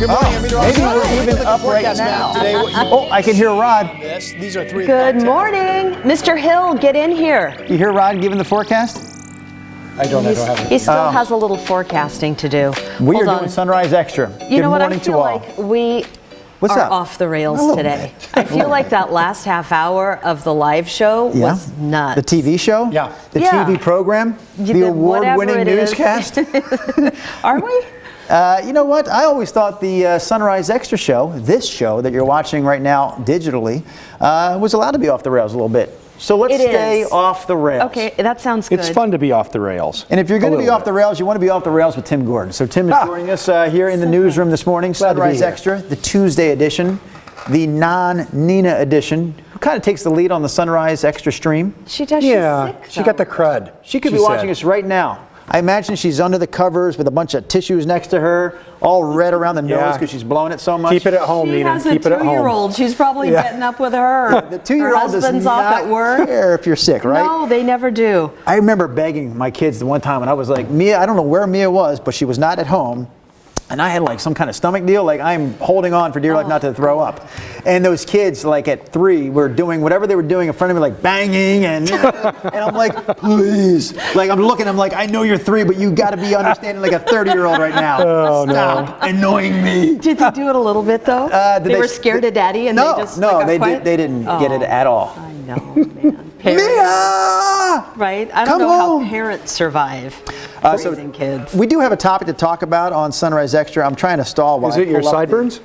Good morning. Maybe we're even up right now. Oh, I can hear Rod. These are three. Good morning. Mr. Hill, get in here. You hear Rod giving the forecast? I don't have it. He still has a little forecasting to do. We Hold are on. doing Sunrise Extra. You know what? I morning to feel all. like we What's are up? off the rails today. I feel like that last half hour of the live show was nuts. The TV show? Yeah. The TV program? The award-winning newscast? Are we? You know what? I always thought the Sunrise Extra show, this show that you're watching right now digitally, was allowed to be off the rails a little bit. So let's stay off the rails. Okay, that sounds good. It's fun to be off the rails. And if you're going to be off the rails, you want to be off the rails with Tim Gordon. So Tim is joining us here in the newsroom this morning. Sunrise Extra, the Tuesday edition, the non-Nina edition. Who kind of takes the lead on the Sunrise Extra stream? She does. Yeah, she's sick, she got the crud. She could be watching us right now. I imagine she's under the covers with a bunch of tissues next to her, all red around the nose because she's blowing it so much. Keep it at home, Nina. Keep it at home. She has a 2-year-old. She's probably getting up with her. The 2-year-old does husband's not off at work. care if you're sick, right? No, they never do. I remember begging my kids the one time when I was like, Mia, I don't know where Mia was, but she was not at home. And I had like some kind of stomach deal, like I'm holding on for dear life not to throw up. And those kids, like at 3, were doing whatever they were doing in front of me, like banging and I'm like, please. Like I'm looking, I'm like, I know you're 3, but you got to be understanding like a 30-year-old right now. Oh, Stop annoying me. Did they do it a little bit though? They were scared of Daddy, and they just they didn't get it at all. I know, man. Parents, Mia! right? I don't know how parents survive raising kids. We do have a topic to talk about on Sunrise Extra. I'm trying to stall while Is it your sideburns?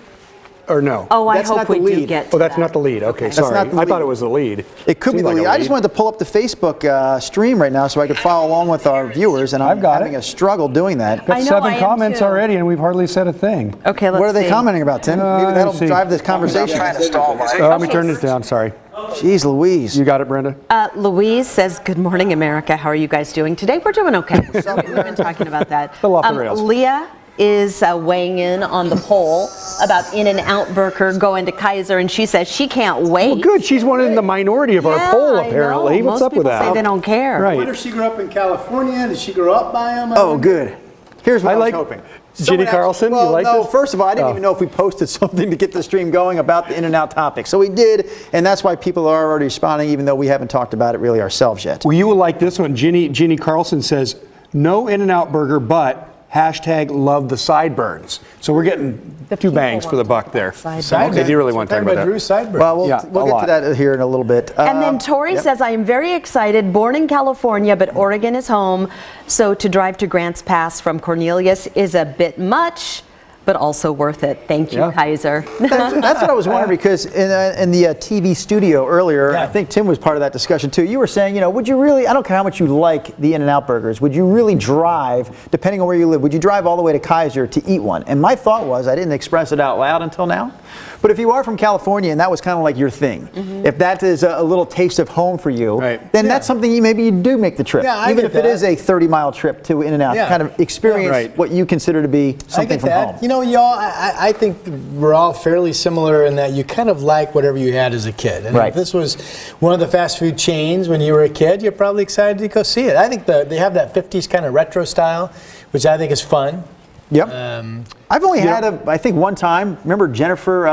Or no? Oh, I That's hope not the we do lead. get to Oh, that's that. not the lead. Okay, That's sorry. not the I thought lead. it was the lead. It could be Seemed the like lead. a I just wanted to pull up the Facebook stream right now so I could follow along with our viewers, and I'm having a struggle doing that. Got I know, 7 I am comments too. already, and we've hardly said a thing. Okay, let's see. What are they commenting about, Tim? Maybe that'll see. drive this conversation. Let me turn this down. Sorry. Jeez Louise. You got it, Brenda? Louise says, good morning, America. How are you guys doing today? We're doing okay. We've been talking about that. Little off the rails. Leah is weighing in on the poll about In-N-Out Burger going to Keizer, and she says she can't wait. Well, good. She's one in the minority of our poll, I apparently. know. What's Most up with people that? say they don't care. Right. Whether she grew up in California, did she grow up by them? Oh, good. Here's what I was like hoping. Ginny Carlson, Well, you like no, this? first of all, I didn't even know if we posted something to get the stream going about the In-N-Out topic. So we did, and that's why people are already responding, even though we haven't talked about it really ourselves yet. Well, you will like this one. Ginny Carlson says, no In-N-Out burger, but hashtag love the sideburns. So we're getting 2 bangs for the buck there. They do really want to talk about that. Drew's sideburn. Well, we'll Yeah, get to that here in a little bit. And then Tori says, I am very excited, born in California, but Oregon is home. So to drive to Grants Pass from Cornelius is a bit much, but also worth it. Thank you, Keizer. That's what I was wondering, because in the TV studio earlier, I think Tim was part of that discussion too. You were saying, you know, would you really, I don't care how much you like the In-N-Out burgers, would you really drive, depending on where you live, would you drive all the way to Keizer to eat one? And my thought was, I didn't express it out loud until now, but if you are from California and that was kind of like your thing, if that is a little taste of home for you, then that's something maybe you do make the trip. Even if it is a 30-mile trip to In-N-Out, kind of experience what you consider to be something from home. You know, y'all, I think we're all fairly similar in that you kind of like whatever you had as a kid. And if this was one of the fast food chains when you were a kid, you're probably excited to go see it. I think they have that 50s kind of retro style, which I think is fun. Yep. I've only had I think one time. Remember Jennifer,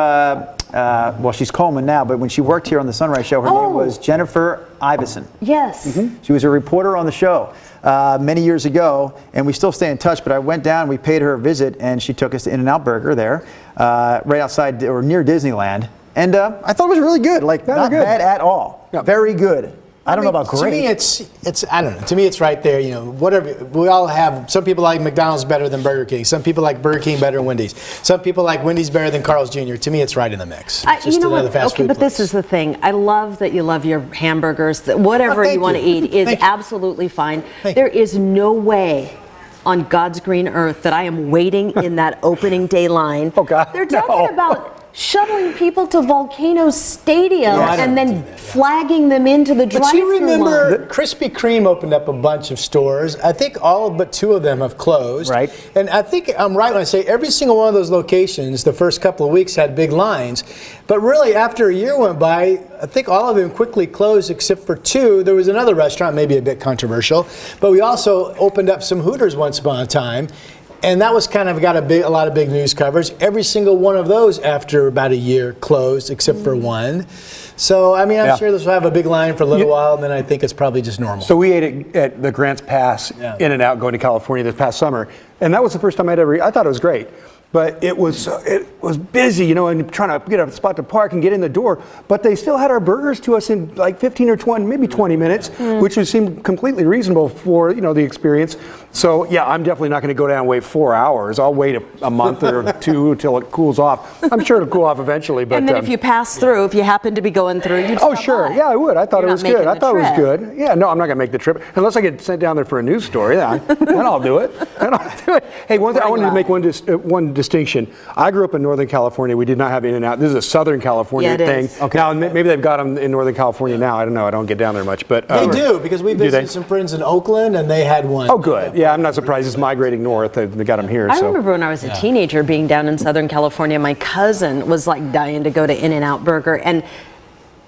well, she's Coleman now, but when she worked here on the Sunrise Show, her name was Jennifer Iveson. Yes. She was a reporter on the show many years ago, and we still stay in touch, but I went down, we paid her a visit, and she took us to In-N-Out Burger there, right outside, or near Disneyland, and I thought it was really good, like not bad at all. Very good. I don't know about great. To me, it's I don't know. To me, it's right there. You know, whatever we all have. Some people like McDonald's better than Burger King. Some people like Burger King better than Wendy's. Some people like Wendy's better than Carl's Jr. To me, it's right in the mix. It's just you know another what? fast Okay, food but place. this is the thing. I love that you love your hamburgers. That whatever you want to eat is absolutely fine. There is no way on God's green earth that I am waiting in that opening day line. Oh God! They're talking about shuttling people to Volcano Stadium and then flagging them into the drive-thru. But you remember Krispy Kreme opened up a bunch of stores. I think all but 2 of them have closed. Right. And I think I'm right when I say every single one of those locations the first couple of weeks had big lines. But really, after a year went by, I think all of them quickly closed except for 2. There was another restaurant, maybe a bit controversial, but we also opened up some Hooters once upon a time. And that was kind of got a lot of big news coverage. Every single one of those after about a year closed, except for one. So, I mean, I'm sure this will have a big line for a little while, and then I think it's probably just normal. So we ate it at the Grants Pass In-N-Out going to California this past summer, and that was the first time I thought it was great. But it was busy, you know, and trying to get a spot to park and get in the door. But they still had our burgers to us in like 15 or 20, maybe 20 minutes, which would seem completely reasonable for, you know, the experience. So yeah, I'm definitely not going to go down and wait 4 hours. I'll wait a month or two until it cools off. I'm sure it'll cool off eventually. But and then if you pass through, if you happen to be going through, you'd oh stop sure, by. yeah, I would. I thought You're it was not good. I making thought the it was trip. good. Yeah, no, I'm not going to make the trip unless I get sent down there for a news story. Then I'll do it. Then I'll do it. Hey, one thing I wanted to make one distinction. I grew up in Northern California. We did not have In-N-Out. This is a Southern California thing. Okay. Now maybe they've got them in Northern California now. I don't know. I don't get down there much, but They do, because we visited some friends in Oakland, and they had one. Oh, good. Yeah, I'm not surprised. It's migrating north. They got them here. I remember when I was a teenager being down in Southern California, my cousin was like dying to go to In-N-Out Burger, and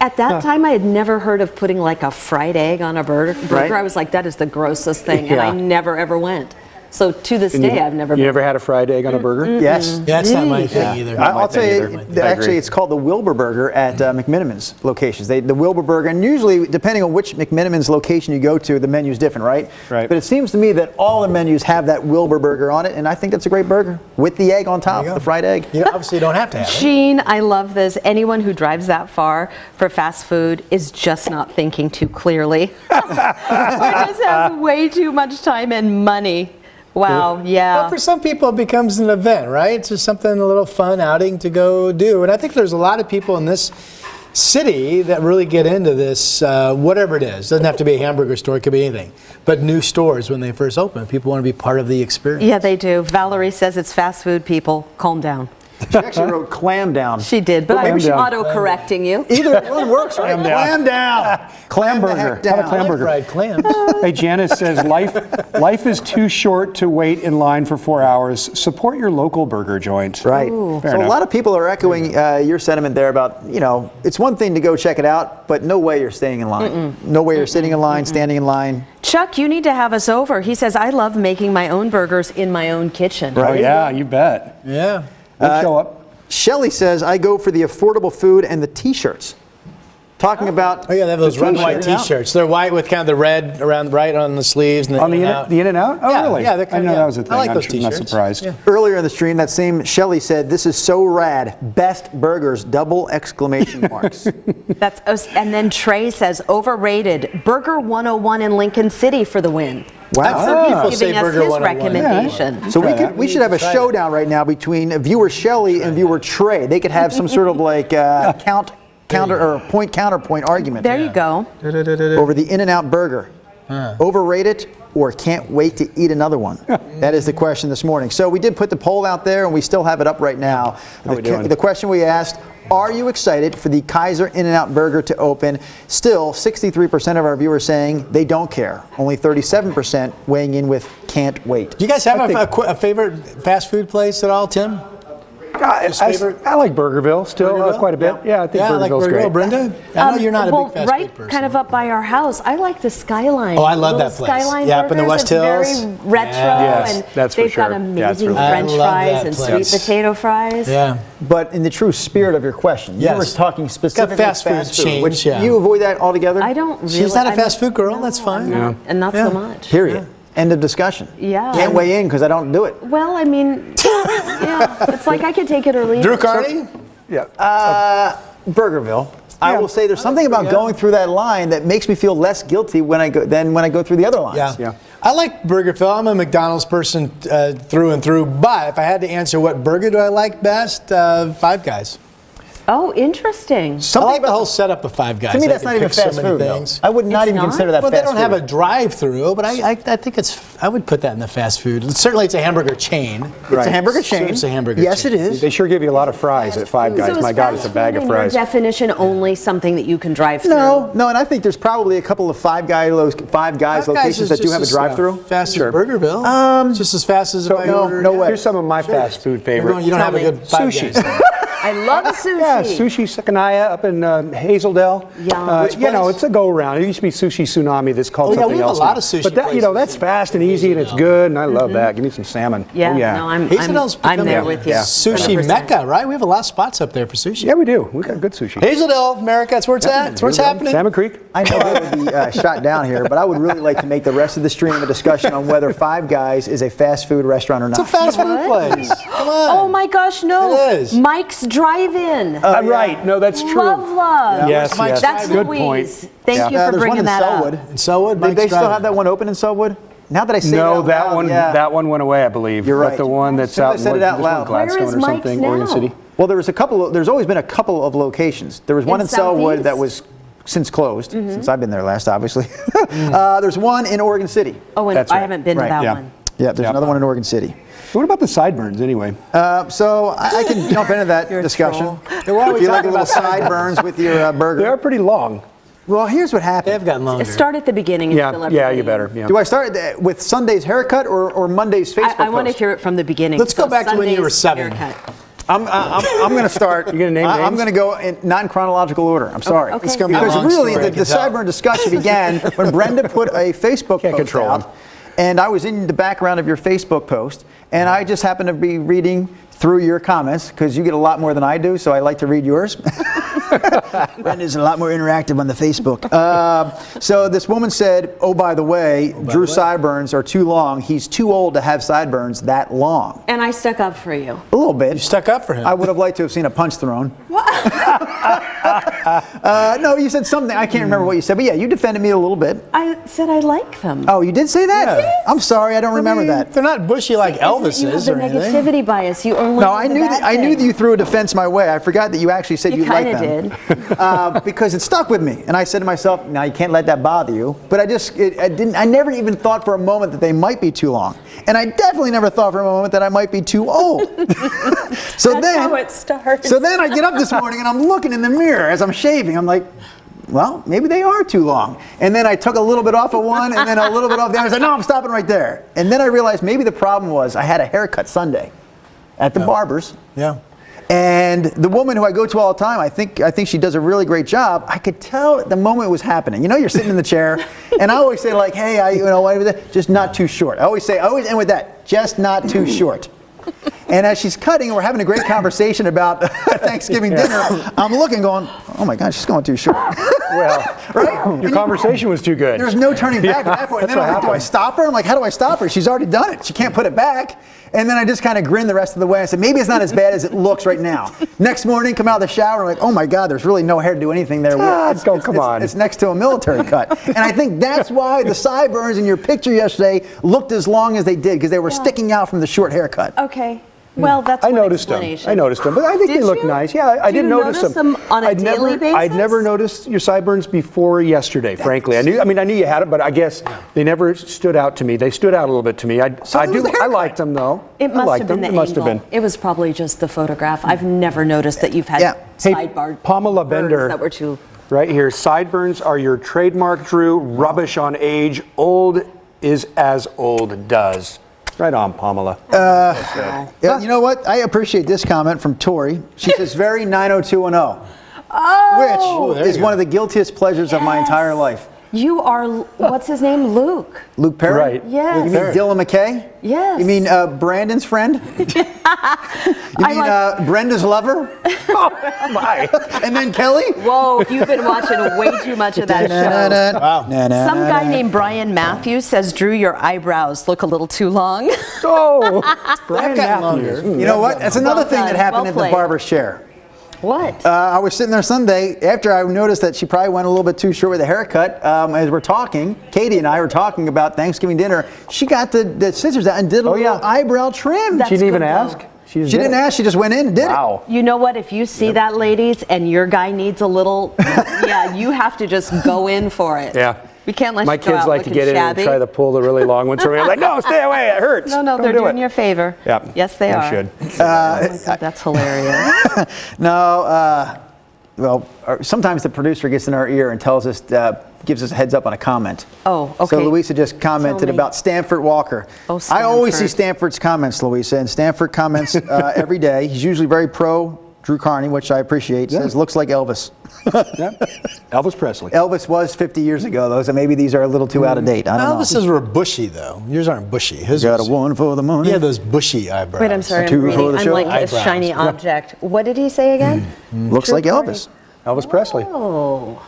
at that time I had never heard of putting like a fried egg on a burger. Right. I was like, that is the grossest thing, and I never ever went. So to this day, I've never. You never had a fried egg on a burger? Yes. Yeah, that's not my thing either. I'll tell you, actually, it's called the Wilbur Burger at McMiniman's locations. The Wilbur Burger, and usually, depending on which McMiniman's location you go to, the menu's different, right? Right. But it seems to me that all the menus have that Wilbur Burger on it, and I think that's a great burger with the egg on top, the fried egg. You obviously don't have to have it. Gene, I love this. Anyone who drives that far for fast food is just not thinking too clearly. Or just has way too much time and money. Wow, yeah. But for some people, it becomes an event, right? It's just something, a little fun outing to go do. And I think there's a lot of people in this city that really get into this, whatever it is. It doesn't have to be a hamburger store, it could be anything. But new stores, when they first open, people want to be part of the experience. Yeah, they do. Valerie says it's fast food, people. Calm down. She actually wrote clam down. She did, but I was down. auto-correcting you. Either one works, right? Clam down. Clam burger. Have a clam burger. Fried clams. Hey, Janice says, life is too short to wait in line for 4 hours. Support your local burger joint. Right. Fair So enough. a lot of people are echoing your sentiment there about, you know, it's one thing to go check it out, but no way you're staying in line. No way you're sitting in line, standing in line. Chuck, you need to have us over. He says, I love making my own burgers in my own kitchen. Oh, yeah, you bet. Yeah. We'll show up. Shelley says, I go for the affordable food and the T-shirts. Talking about Oh yeah, they have those red white In-N-Out. T-shirts. They're white with kind of the red around right on the sleeves and On the In-N-Out. In-N-Out? Oh, Yeah, really? yeah, they're I kind know of- that was a thing. I like those I'm not T-shirts. surprised. Yeah. Earlier in the stream, that same Shelley said, this is so rad. Best burgers, double exclamation marks. And then Trey says, overrated. Burger 101 in Lincoln City for the win. Wow. I've heard people He's say giving us Burger his 101. recommendation. So we should have a showdown right now between viewer Shelley and viewer Trey. They could have some sort of like counterpoint argument There you go. over the In-N-Out burger. Overrated or can't wait to eat another one? That is the question this morning. So we did put the poll out there, and we still have it up right now. The question we asked, are you excited for the Keizer In-N-Out burger to open? Still, 63% of our viewers saying they don't care. Only 37% weighing in with can't wait. Do you guys have a favorite fast food place at all, Tim? I like Burgerville still Burgerville? quite a bit. Yeah, I think I like Burgerville's Burgerville. great. Brenda? I know you're not a big fast right, food person. kind of up by our house. I like the Skyline. Oh, I love Little that place. Skyline Yeah, up in the Burgers. West It's Hills. very retro, Yes, and that's for they've got sure. amazing Yeah, it's really French I love fries that and place. sweet potato fries. Yeah. But in the true spirit of your question, you Yes. were talking specifically fast food chains, which yeah. you avoid that altogether? I don't really. She's not a I'm- fast food girl. That's no, fine. I'm not, and not Yeah. so much. Period. End of discussion. Yeah. Can't weigh in because I don't do it. Well, I mean, yeah, it's like I could take it or leave Drew it. Carney? Yeah. Burgerville. I will say there's something about going through that line that makes me feel less guilty than when I go through the other lines. Yeah. I like Burgerville. I'm a McDonald's person through and through. But if I had to answer what burger do I like best, Five Guys. Oh, interesting. I like the whole setup of Five Guys. To me, I that's can not even pick so fast many food. things. I would not It's even not? consider that Well, fast they don't food. have a drive-through, but I think I would put that in the fast food. Certainly, it's a hamburger chain. It's a hamburger chain. It's a hamburger Yes, chain. it is. They sure give you a lot of fries at Five Guys. So is My God, fast it's a bag food of in your fries. definition only something that you can drive through? No, and I think there's probably a couple of Five Guys locations that do have a drive-through. Fast Sure. as Burgerville. Just as fast as if I ordered. no way. Here's some of my fast food favorites. You don't have a good Five Sushi. Guys. I love sushi. Yeah, Sushi Sakanaya up in Hazeldale. Yeah. Which You know, place? it's a go-around. It used to be Sushi Tsunami. That's called Oh, yeah, something we have a else. lot now. of sushi But that, you know, that's places. fast and easy and it's good, and I love that. Give me some salmon. Yeah, Oh, yeah. no, I'm Hazeldel's there become with you. Yeah. Sushi 100%. Mecca, right? We have a lot of spots up there for sushi. Yeah, we do. We got good sushi. Hazeldale, America, that's where it's at. That's where it's happening. Salmon Creek. I know I would be shot down here, but I would really like to make the rest of the stream a discussion on whether Five Guys is a fast food restaurant or not. It's a fast food place. Come on. Oh my gosh, no. It is. Mike's Drive-In. Right. No, that's true. Love. Yes, Mike's yes. That's Good Louise. point. Thank you for there's one bringing in that Selwood. up. In Selwood, They Mike's still Drive-In. have that one open in Selwood? Now that I say No, it that out one. loud, That one went away, I believe. You're But right. the one that's Soon as I out said it out loud. Where Gladstone is or Mike's something, now? Oregon City. Well, there's always been a couple of locations. There was one in Selwood Southeast? that was since closed, since I've been there last, obviously. There's one in Oregon City. Oh, and That's I right. haven't been to Right, that yeah. one. Yeah, there's another one in Oregon City. What about the sideburns anyway? So I can jump into that You're a discussion. troll. If you like a little sideburns with your They burger. are pretty long. Well, here's what happened. They've gotten longer. Start at the beginning and fill Yeah, everything you in. better. Yeah. Do I start with Sunday's haircut or Monday's Facebook I want to post? hear it from the beginning. Let's go back to when you were Sunday's 7. haircut. I'm going to start. You gonna name I'm names? going to go in not in chronological order. I'm sorry. okay. It's gonna be a Because long really, story. the sideburn discussion began when Brenda put a Facebook Can't post control out, him. and I was in the background of your Facebook post, and I just happened to be reading through your comments because you get a lot more than I do, so I like to read yours. Brenda's a lot more interactive on the Facebook. So this woman said, "Oh, by the way, Drew's sideburns are too long. He's too old to have sideburns that long." And I stuck up for you. A little bit. You stuck up for him. I would have liked to have seen a punch thrown. No, you said something. I can't remember what you said, but yeah, you defended me a little bit. I said I like them. Oh, you did say that? Yeah. I'm sorry, I don't remember that. They're not bushy like Elvis You have is the or anything. negativity bias. You only No, do I the knew bad that. I knew thing. that you threw a defense my way. I forgot that you actually said You you liked kind them. of did. Because it stuck with me, and I said to myself, "Now you can't let that bother you." But I never even thought for a moment that they might be too long, and I definitely never thought for a moment that I might be too old. So That's how it starts. So then I get up this morning and I'm looking in the mirror as I'm shaving. I'm like, well, maybe they are too long. And then I took a little bit off of one and then a little bit off the other. I said, no, I'm stopping right there. And then I realized maybe the problem was I had a haircut Sunday at the barber's. Yeah. And the woman who I go to all the time, I think she does a really great job. I could tell at the moment it was happening. You know, you're sitting in the chair, and I always say like, hey, just not too short. I always end with that, just not too short. And as she's cutting, we're having a great conversation about Thanksgiving dinner. I'm looking, going, oh my gosh, she's going too short. Well, right? your conversation was too good. There's no turning back at that point. And then I'm like, do I stop her? I'm like, how do I stop her? She's already done it. She can't put it back. And then I just kind of grinned the rest of the way. I said, maybe it's not as bad as it looks right now. Next morning, come out of the shower, I'm like, oh my God, there's really no hair to do anything there. Come on. It's next to a military cut. And I think that's why the sideburns in your picture yesterday looked as long as they did, because they were sticking out from the short haircut. Okay. Well, that's I one noticed them. explanation. I noticed them, but I think Did they look you? nice. Yeah, I Do did you notice notice them on a daily basis? I'd never noticed your sideburns before yesterday. Frankly, I knew you had it, but I guess they never stood out to me. They stood out a little bit to me. I liked them though. It must have been the It must have angle. been. It was probably just the photograph. I've never noticed that you've had Hey, sidebar Pamela burns Bender. that were too. Right here, sideburns are your trademark, Drew. Rubbish on age. Old is as old does. Right on, Pamela. Yeah, you know what? I appreciate this comment from Tori. She says, very 90210. Oh, Which is one of the guiltiest pleasures of my entire life. You are, what's his name? Luke. Luke Perry? Right. Yes. You mean Dylan McKay? Yes. You mean Brandon's friend? You mean Brenda's lover? Oh, my. And then Kelly? Whoa, you've been watching way too much of that show. Wow. Some guy named Brian Matthews says, Drew, your eyebrows look a little too long. Oh, I've gotten longer. You know what? That's another Well thing that done. happened Well at the played. barber's chair. What? I was sitting there Sunday after I noticed that she probably went a little bit too short with the haircut. As we're talking, Katie and I were talking about Thanksgiving dinner. She got the scissors out and did a little eyebrow trim. That's she didn't even good, ask? though. She didn't ask. She just went in and did it. Wow. You know what? If you see that, ladies, and your guy needs a little, yeah, you have to just go in for it. Yeah. We can't let My you go kids out like to looking get in shabby. and try to pull the really long ones from me. I'm like, no, stay away. It hurts. No, Don't they're do doing it. you a favor. Yeah. Yes, they are. should. Oh my God, that's hilarious. No, well, sometimes the producer gets in our ear and tells us, gives us a heads up on a comment. Oh, okay. So Louisa just commented Tell me. about Stanford Walker. Oh, I always see Stanford. Stanford's comments, Louisa, and Stanford comments every day. He's usually very pro Drew Carney, which I appreciate, says, looks like Elvis. Yeah. Elvis Presley. Elvis was 50 years ago, though, so maybe these are a little too out of date. I don't know. Elvis's were bushy, though. Yours aren't bushy. His Got a was, one for the money. yeah, those bushy eyebrows. Wait, I'm sorry. Two I'm for reading. the I'm show. like a Eyebrows. shiny object. What did he say again? Looks Drew like Carney. Elvis. Elvis Presley. Oh.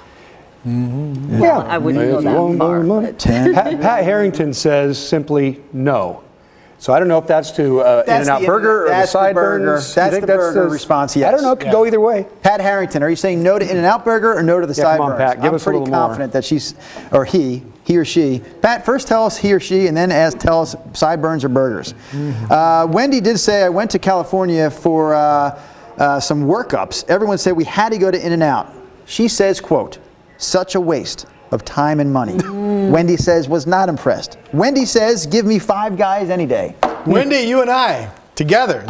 Yeah. Well, I wouldn't go that far. 10. Pat Harrington says simply no. So I don't know if that's to In-N-Out Burger or the sideburns. That's the burger response, yes. I don't know. It could go either way. Pat Harrington, are you saying no to In-N-Out Burger or no to the Yeah, come on, sideburns? Pat, give us a little more. I'm pretty confident that she's, or he or she. Pat, first tell us he or she, and then tell us sideburns or burgers. Wendy did say, I went to California for some workups. Everyone said we had to go to In-N-Out. She says, quote, such a waste of time and money. Wendy says, was not impressed. Wendy says, give me Five Guys any day. Wendy, you and I, together.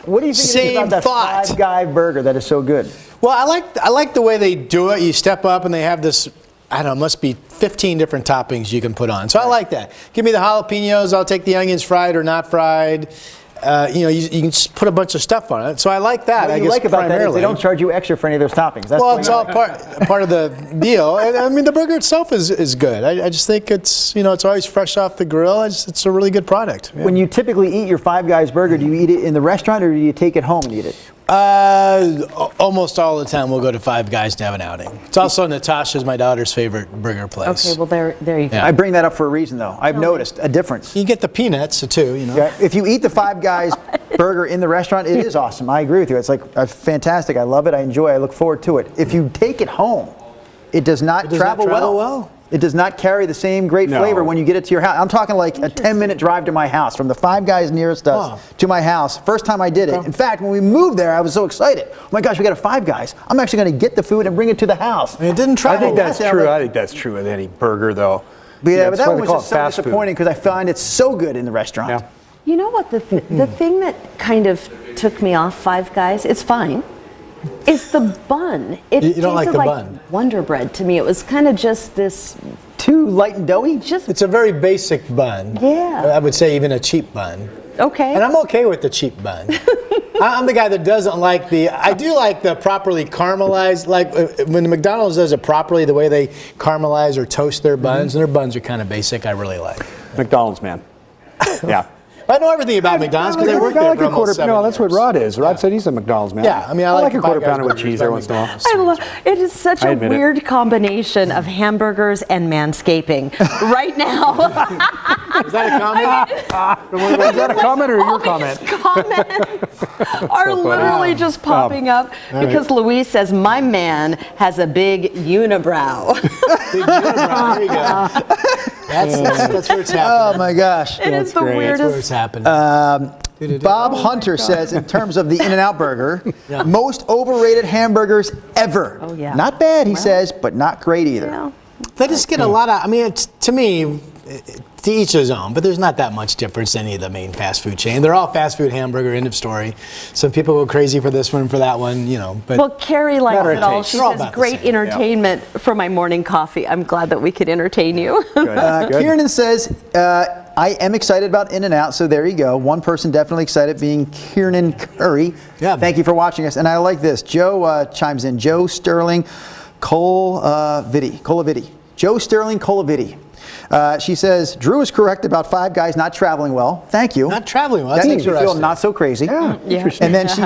What do you think Same about that thought. Five Guy burger that is so good? Well, I like the way they do it. You step up and they have this, I don't know, must be 15 different toppings you can put on. So I like that. Give me the jalapenos. I'll take the onions fried or not fried. You can just put a bunch of stuff on it. So I like that. What I you guess like about that is primarily. they don't charge you extra for any of those toppings. That's Well, the it's way- all part of the deal. And, I mean, the burger itself is good. I just think it's it's always fresh off the grill. It's a really good product. Yeah. When you typically eat your Five Guys burger, do you eat it in the restaurant or do you take it home and eat it? Almost all the time we'll go to Five Guys to have an outing. It's also Natasha's, my daughter's favorite burger place. Okay, well, there you go. Yeah. I bring that up for a reason, though. I've noticed a difference. You get the peanuts too. Yeah, if you eat the Five Guys burger in the restaurant, it is awesome. I agree with you. It's like fantastic. I love it. I enjoy it. I look forward to it. If you take it home, it does not travel well. It does not carry the same great flavor when you get it to your house. I'm talking like a 10-minute drive to my house from the Five Guys nearest us to my house. First time I did it. In fact, when we moved there, I was so excited. Oh my gosh, we got a Five Guys. I'm actually going to get the food and bring it to the house. And it didn't I travel. think that's well. true. I think that's true with any burger, though. But yeah, but that's that why one they was call just it so fast food. disappointing because I find it's so good in the restaurant. Yeah. You know what? The thing that kind of took me off Five Guys, it's fine, is the bun. It You don't like tasted the bun? Wonder Bread to me. It was kind of just this, Too light and doughy? just, It's a very basic bun. Yeah. I would say even a cheap bun. okay. And I'm okay with the cheap bun. I'm the guy that doesn't like I do like the properly caramelized, like when McDonald's does it properly, the way they caramelize or toast their buns, and their buns are kind of basic, I really like. McDonald's, man. Yeah. I know everything about McDonald's because I worked there for almost 7 No, that's what years. Rod is. Rod said he's a McDonald's man. Yeah, I mean, I like like a quarter Five Guys pounder with burgers, cheese but every once in a while. I love it. Is such I a admit it. weird combination of hamburgers and manscaping right now. Is that a comment? Is that a comment or your comment? Comments are literally just popping up because Louise says my man has a big unibrow. Big unibrow, there you go. That's where it's happening. Oh my gosh. It is the That's where weirdest. it's happening. Bob Hunter says, in terms of the In-N-Out burger, most overrated hamburgers ever. Oh, yeah. Not bad, he says, but not great either. Yeah. They just get a lot of, I mean, to me, to each his own, but there's not that much difference in any of the main fast food chain. They're all fast food hamburger, end of story. Some people go crazy for this one, for that one, But Well, Carrie likes Matter it of all. taste. She They're all says about the great same. entertainment for my morning coffee. I'm glad that we could entertain you. Kiernan says, I am excited about In-N-Out, so there you go. One person definitely excited, being Kiernan Curry. Yeah. Thank you for watching us. And I like this. Joe chimes in. Joe Sterling Colavidi. Joe Sterling Colavidi. She says, Drew is correct about Five Guys not traveling well. Thank you. not traveling well. That That's makes you feel interesting. not so crazy. Yeah. And then she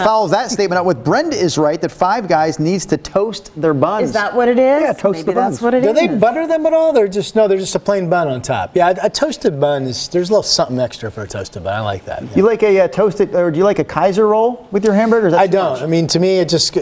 follows that statement up with, Brenda is right that Five Guys needs to toast their buns. Is that what it is? Yeah, toast Maybe the buns. that's what it Do is. they butter them at all? They're just a plain bun on top. Yeah, a toasted bun is, there's a little something extra for a toasted bun. I like that. Yeah. You like a toasted, or do you like a Keizer roll with your hamburgers? I don't. I mean, to me, it just,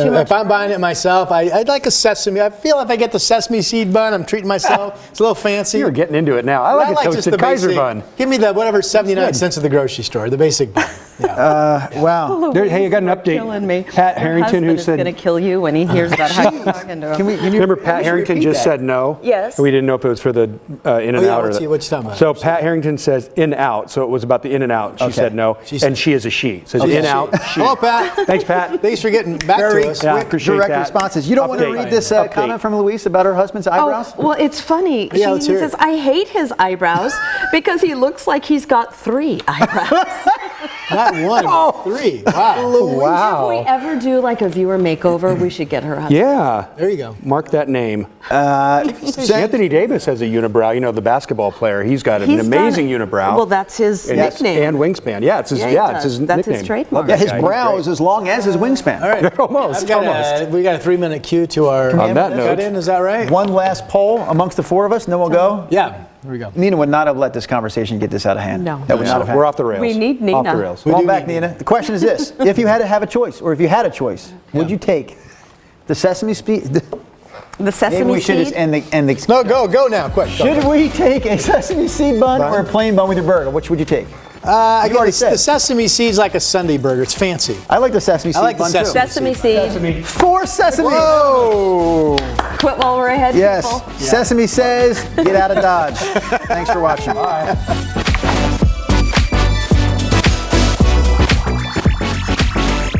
if I'm buying it myself, I'd like a sesame. I feel if I get the sesame seed bun, I'm treating myself. It's a little fancy. You're getting into it now. I like a just toasted the Keizer basic, bun. Give me the whatever 79 cents at the grocery store, the basic bun. Yeah. Wow. Hey, I got an update. Killing me. Pat Harrington, who Your husband said, is going to kill you when he hears about how you're talking to him. remember Pat Harrington just said no? Yes. We didn't know if it was for the In-N-Out or what you talking about? So Pat Harrington says In-Out, so it was about the In-N-Out. She said no, and she is a she. Says In-Out, she. Hello, Pat. Thanks, Pat. Thanks for getting back Very to us. Yeah, quick, appreciate direct that. responses. You don't want to Update. read this Update. comment from Luis about her husband's eyebrows? Oh, well, it's funny. Yeah, let's He hear it. says, I hate his eyebrows because he looks like he's got 3 eyebrows. Not one, 3. Wow. Wow. If we ever do like a viewer makeover, we should get her husband. Yeah. There you go. Mark that name. Sam- Anthony Davis has a unibrow. You know, the basketball player. He's got an amazing unibrow. Well, that's his nickname. And wingspan. Yeah, it's his, it's his that's nickname. his trademark. Yeah, his He's brow great. is as long as his wingspan. All right. Almost. We got a 3-minute cue to our. On that note. Cut in, is that right? One last poll amongst the 4 of us, and then we'll go. Yeah. Here we go. Nina would not have let this conversation get this out of hand. No. That would not have We're happened. off the rails. We need Off Nina. the rails. Come on back, Nina. The question is this: if you had to have a choice, or if you had a choice, would you take the sesame seed? The sesame Maybe we should seed. just end the. No, go now, quick. Should we take a sesame seed bun or a plain bun with your burger? Which would you take? I already guess said. the sesame seed's like a Sunday burger. It's fancy. I like the sesame seed like the bun sesame too. Sesame seed. 4 sesame. Whoa! Quit while we're ahead, Yes. people. Sesame says, get out of Dodge. Thanks for watching.